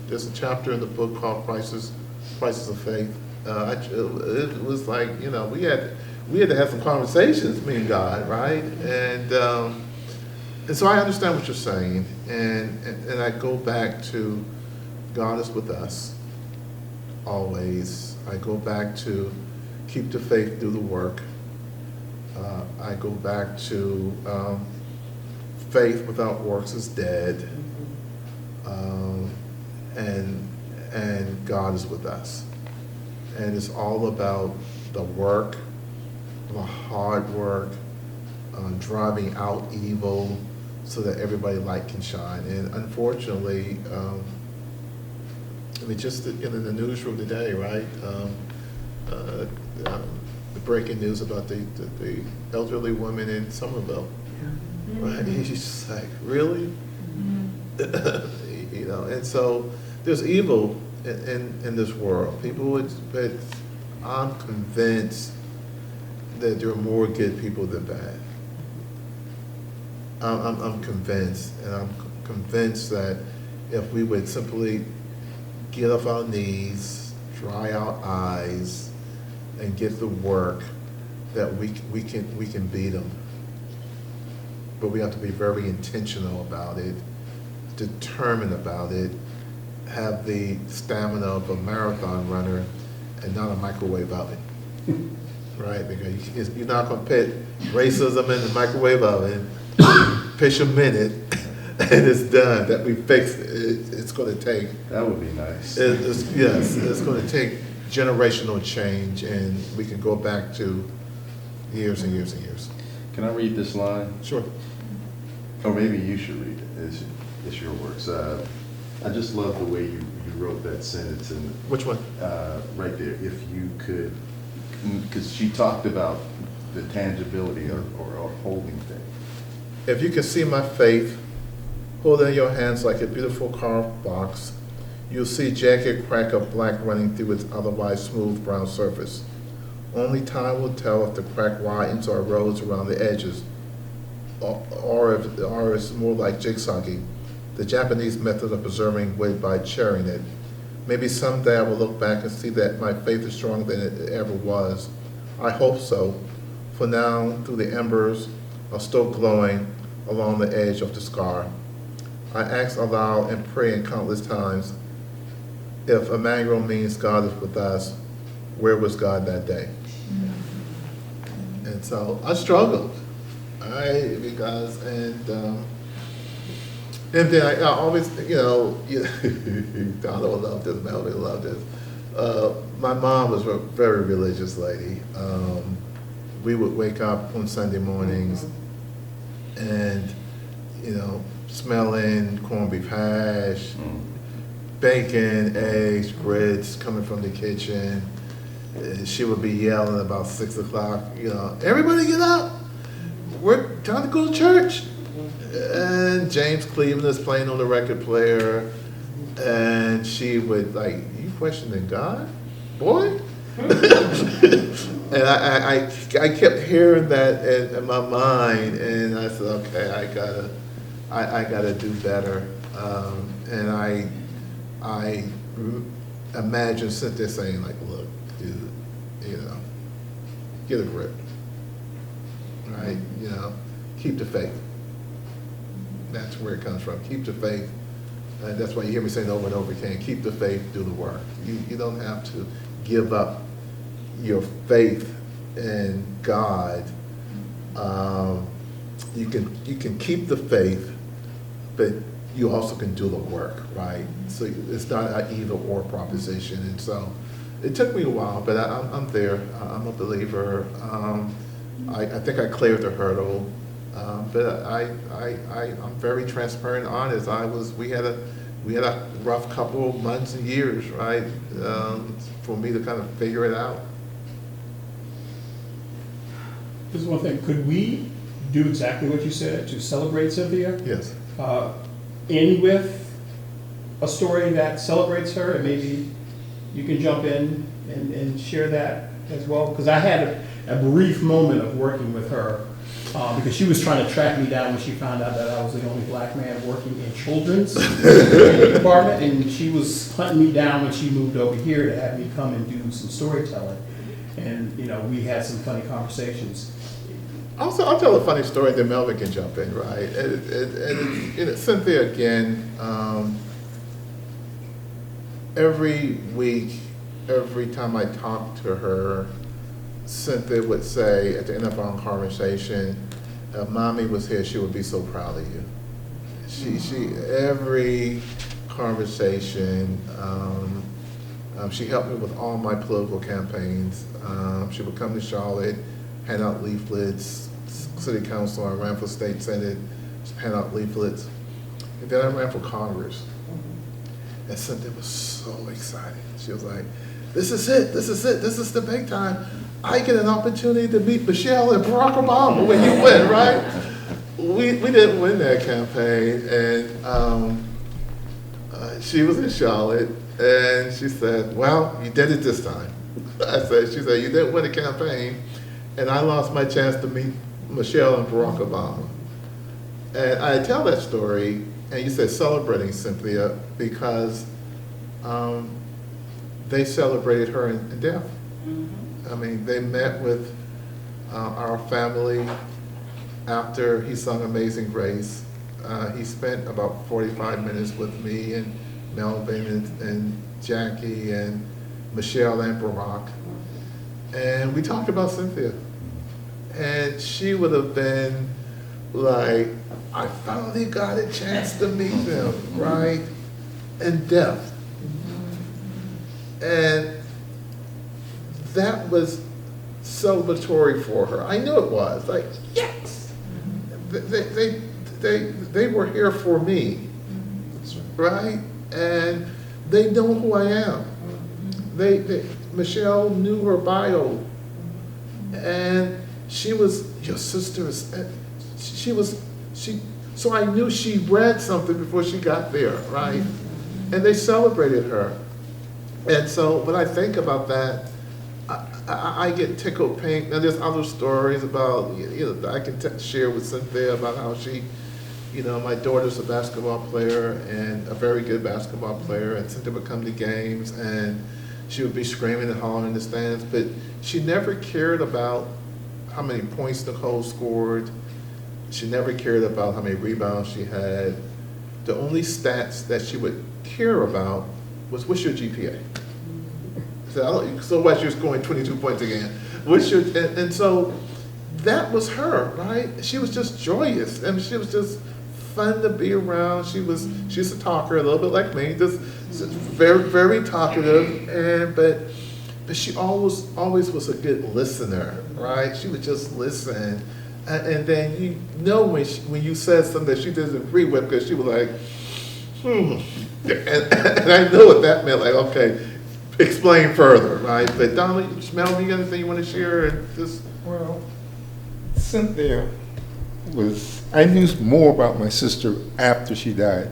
There's a chapter in the book called Crisis of Faith. It was like, we had to have some conversations, me and God, right? And so I understand what you're saying, and I go back to God is with us always. I go back to keep the faith, do the work. I go back to faith without works is dead, and God is with us. And it's all about the work, the hard work, driving out evil so that everybody's light can shine. And unfortunately, just in the newsroom today, right? The breaking news about the elderly woman in Somerville. Right? He's just like, really? And so there's evil in this world. But I'm convinced that there are more good people than bad. I'm convinced, and I'm convinced that if we would simply get off our knees, dry our eyes, and get the work, that we can beat them. But we have to be very intentional about it, determined about it, have the stamina of a marathon runner and not a microwave oven. Right? Because you're not going to put racism in the microwave oven, pitch a minute, and it's done. That we fixed it. It's going to take. That would be nice. It's going to take generational change, and we can go back to years and years and years. Can I read this line? Sure. Or maybe you should read it. It's your words. I just love the way you wrote that sentence. And Which one? right there. If you could, because she talked about the tangibility or holding thing. If you can see my faith, hold in your hands like a beautiful carved box, you'll see jagged crack of black running through its otherwise smooth brown surface. Only time will tell if the crack widens or erodes around the edges, or it's more like jigsawing, the Japanese method of preserving wood by charring it. Maybe someday I will look back and see that my faith is stronger than it ever was. I hope so. For now, through the embers are still glowing along the edge of the scar. I ask aloud and pray in countless times, if Emmanuel means God is with us, where was God that day? And so I struggled, and then I always, Donna will love this, Melvin will love this. My mom was a very religious lady. We would wake up on Sunday mornings and, smelling corned beef hash, bacon, eggs, grits coming from the kitchen. She would be yelling about 6 o'clock, everybody get up. We're time to go to church. And James Cleveland is playing on the record player. And she would you questioning God? Boy? And I kept hearing that in my mind, and I said, okay, I gotta do better. And I imagine Cynthia saying, look, dude, get a grip, right? keep the faith. That's where it comes from. Keep the faith. And that's why you hear me saying over and over again, keep the faith, do the work. You don't have to give up your faith in God. You can keep the faith, but you also can do the work, right? So it's not an either or proposition. And so it took me a while, but I'm there. I'm a believer. I think I cleared the hurdle. But I'm very transparent and honest. We had a rough couple of months and years, right? For me to kind of figure it out. This is one thing. Could we do exactly what you said to celebrate Cynthia? Yes. End with a story that celebrates her, and maybe you can jump in and share that as well. Because I had a brief moment of working with her. Because she was trying to track me down when she found out that I was the only black man working in children's department, and she was hunting me down when she moved over here to have me come and do some storytelling. And we had some funny conversations. I'll tell a funny story, then Melvin can jump in, right? And Cynthia, again, every week, every time I talk to her, Cynthia would say at the end of our conversation, if Mommy was here, she would be so proud of you. She every conversation, she helped me with all my political campaigns. She would come to Charlotte, hand out leaflets, city council, I ran for state senate, hand out leaflets. And then I ran for Congress. And Cynthia was so excited. She was like, this is it, this is the big time. I get an opportunity to meet Michelle and Barack Obama when you win, right? We didn't win that campaign, and she was in Charlotte, and she said, well, you did it this time. She said, you didn't win the campaign, and I lost my chance to meet Michelle and Barack Obama. And I tell that story, and you said celebrating Cynthia, because they celebrated her in death. I mean, they met with our family after he sung Amazing Grace. He spent about 45 minutes with me and Melvin and Jackie and Michelle and Barack. And we talked about Cynthia. And she would have been like, I finally got a chance to meet them, right? In death. And that was celebratory for her. I knew it was. Like, yes! They were here for me, right? And they know who I am. Michelle knew her bio, and she was your sister. So I knew she read something before she got there, right? And they celebrated her. And so when I think about that, I get tickled pink. Now there's other stories about, I can share with Cynthia about how she, my daughter's a basketball player and a very good basketball player, and Cynthia would come to games and she would be screaming and hollering in the stands, but she never cared about how many points Nicole scored. She never cared about how many rebounds she had. The only stats that she would care about was, what's your GPA? So what, you're scoring 22 points again. And so that was her, right? She was just joyous. I mean, she was just fun to be around. She's a talker, a little bit like me, just very, very talkative. But she always was a good listener, right? She would just listen. And then when you said something that she didn't agree with, because she was like, and I know what that meant, like, okay, explain further, right? But Donald, Mel, you got anything you want to share? Well, Cynthia I knew more about my sister after she died,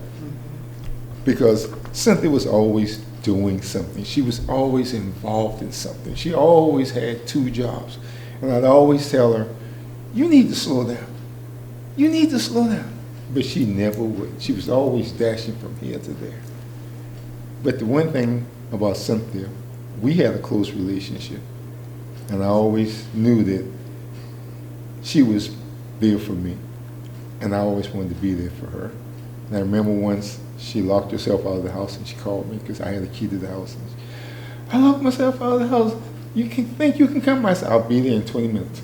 because Cynthia was always doing something. She was always involved in something. She always had 2 jobs. And I'd always tell her, you need to slow down. You need to slow down. But she never would. She was always dashing from here to there. But the one thing about Cynthia, we had a close relationship. And I always knew that she was there for me. and I always wanted to be there for her. And I remember once she locked herself out of the house and she called me because I had a key to the house. And I locked myself out of the house. You can think you can come? I said, I'll be there in 20 minutes.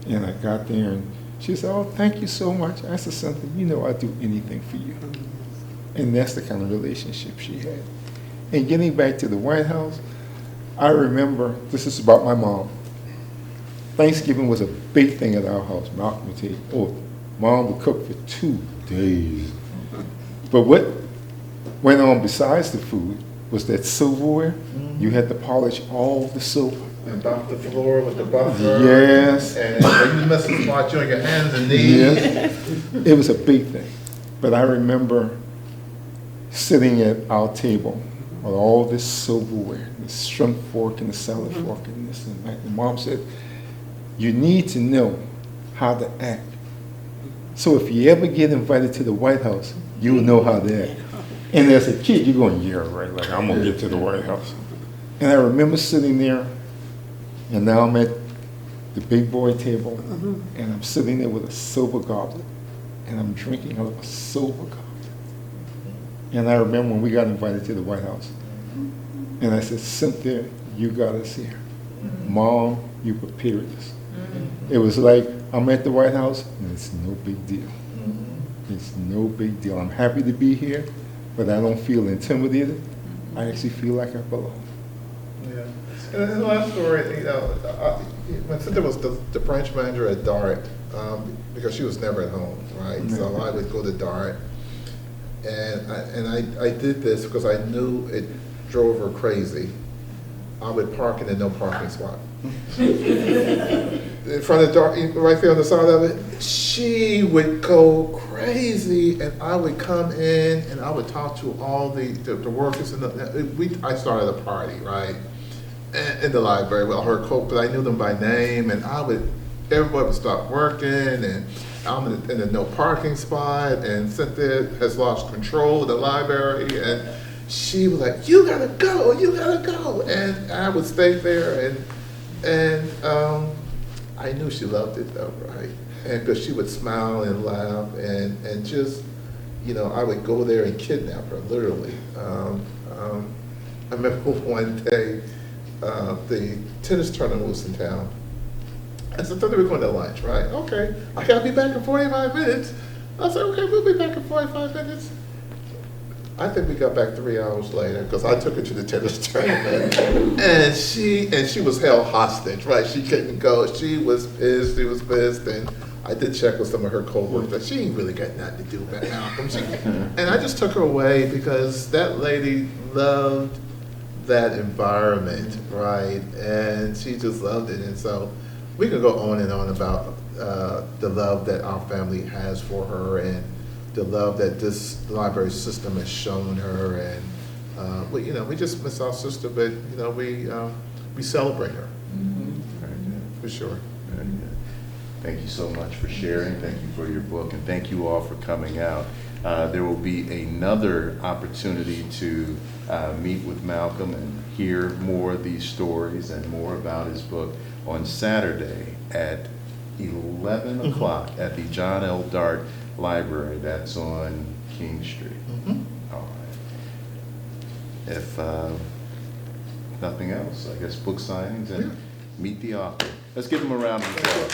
And I got there and she said, oh, thank you so much. I said, something, you know, I'd do anything for you. And that's the kind of relationship she had. And getting back to the White House, I remember, this is about my mom. Thanksgiving was a big thing at our house. Malcolm would tell you, oh, Mom would cook for 2 days. But what went on besides the food was that silverware. You had to polish all the silver. And dop the floor with the buffer. Yes. And when you miss a spot, you're on your hands and knees. Yes. It was a big thing. But I remember sitting at our table with all this silverware, the shrimp fork and the salad fork and this and that. And Mom said, you need to know how to act. So if you ever get invited to the White House, you will know how to act. And as a kid, you're going, yeah, right, like I'm going to get to the White House. And I remember sitting there, and now I'm at the big boy table, and I'm sitting there with a silver goblet, and I'm drinking out of a silver goblet. And I remember when we got invited to the White House, and I said, Cynthia, you got us here. Mom, you prepared us. It was like, I'm at the White House, and it's no big deal. It's no big deal. I'm happy to be here, but I don't feel intimidated. I actually feel like I belong. Yeah. And the last story, you know, when Cynthia was the branch manager at DART, because she was never at home, right? No. So I would go to DART, and I did this because I knew it drove her crazy. I would park in the no parking spot. In front of DART, right there on the side of it, she would go crazy, and I would come in and I would talk to all the workers, and I started a party, right? In the library with her coat, but I knew them by name, and everybody would stop working, and I'm in the no parking spot, and Cynthia has lost control of the library, and she was like, you gotta go, and I would stay there, and I knew she loved it though, right? And because she would smile and laugh, and just, you know, I would go there and kidnap her, literally. I remember one day, the tennis tournament was in town. And so I thought they were going to lunch, right? Okay, I gotta be back in 45 minutes. I said, okay, we'll be back in 45 minutes. I think we got back 3 hours later because I took her to the tennis tournament. and she was held hostage, right? She couldn't go. She was pissed, and I did check with some of her coworkers. She ain't really got nothing to do with Malcolm. And I just took her away because that lady loved that environment, right? And she just loved it. And so we could go on and on about the love that our family has for her, and the love that this library system has shown her. And we just miss our sister, but we celebrate her. Very good. For sure. Very good. Thank you so much for sharing. Thank you for your book, and thank you all for coming out. There will be another opportunity to meet with Malcolm and hear more of these stories and more about his book on Saturday at 11 o'clock at the John L. Dart Library. That's on King Street. All right. If nothing else, I guess book signings and meet the author. Let's give him a round of applause.